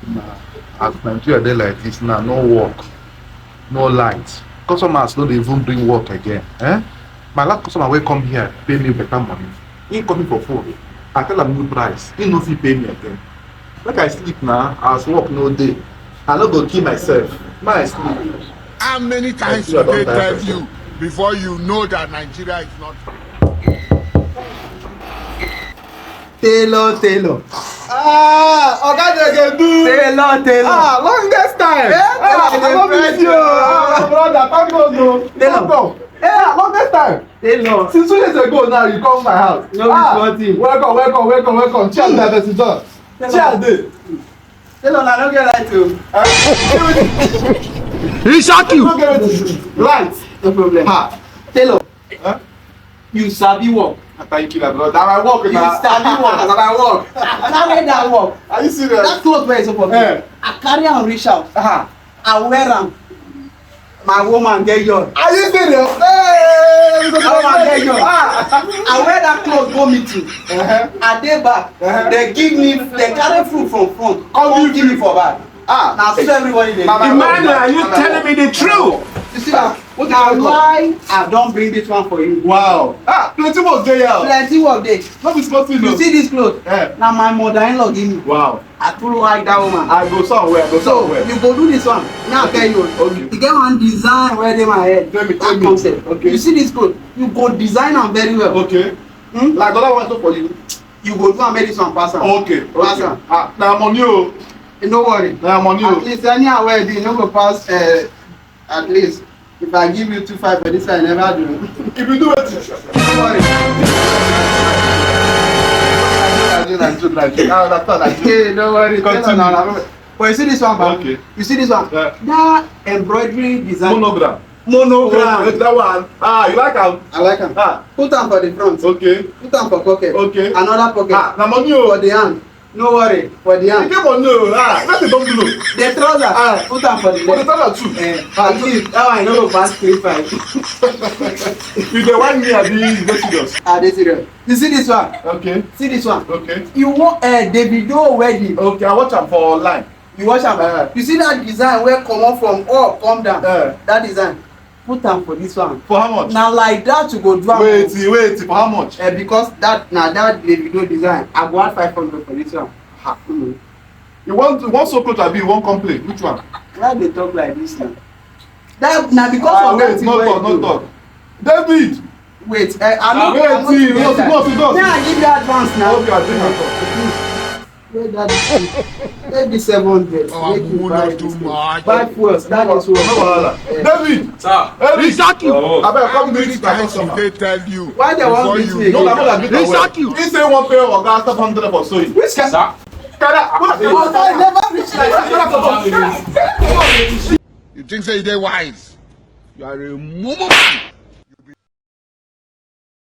Nah, as Nigeria dey like this now, no work, no light. Customers no dey even bring work again. My last customer wey come here pay me better money. He coming for phone. I tell am new price. He no fit pay me again. Make I sleep now, as work no dey. I no go kill myself. Make I sleep. How many times did they tell you before you know that Nigeria is not? Tailor. Oga dey do. Tailor. Longest time. I love you. Brother, thank God no. Tailor. Longest time. Tailor. Since 2 years ago now, you come my house. No, it's nothing. Welcome. Cheers, David John. Cheers, dey. Tailor, I don't get right to. He shock you. Right. No problem. Tailor. You sabi work. Thank you, brother. Now I work. You sabi work. Now I work. Carry that work. Are you serious? That cloth where is up for me. I carry am reach out. I wear am. My woman get yours. Are you serious? Hey, woman get yours. I wear that cloth go meeting. I dey back. They carry fruit from front. Come give me for back. Now see everybody dey. Emmanuel, are you telling me the truth? You see that? Na why I don bring this one for you. Wow. Plenty work dey here. Plenty work dey. No be small thing. You see this cloth? Na my mother-in-law give me. Wow. I too like that woman. I go somewhere. So you go do this one. Now I tell you. Okay. You get one design wey dey my head. Tell me. Concept. Okay. You see this cloth? You go design am very well. Okay. Like other one for you. You go do am make this one pass am. Okay. Pass am. Na money o. No worry. Na money o. At least anyhow wey dey no go pass. At least if I give you 2.5 for this one, I never do. If you do wetin? No worry. Hey, no worry. Continue. But you see this one, man? Okay. You see this one? That embroidery design. Monogram. Monogram. That one. You like am? I like am. Put am for the front. Okay. Put am for pocket. Okay. Another pocket. Na money o. For the hand. No worry. For the hand. You get money o. Let me don blow. The trouser. Put am for the For the leg. trouser too. At least that one no go pass 3.5. You dey whine me abi you dey serious? Dey serious. You see this one? Okay. See this one? Okay. You want Davido wedding. Okay, I watch am for online. You watch am. You see that design wey comot from up come down. That design. Put am for this one. For how much? Na like that you go do am. Wait, for how much? Because that Davido design, I go add 500 for this one. You want so close abi you wan complain? Which one? Why they talk like this now? That na because of that thing wey you do. No talk. David. Wait, I no No, may I give you advance now? Okay, I think I talk. Wait, that maybe 700. Make you buy too this much. buy fuels. That is No what. wahala. David. Sir. He sack you. Abeg How come many meet my times did customer. they tell you? Why they wan before beat you me No, again? na me that He sack you. He say one pay oga 700 for sewing. Which kind? Sir. I never reach like that. You think say you dey wise? You are a mumu man.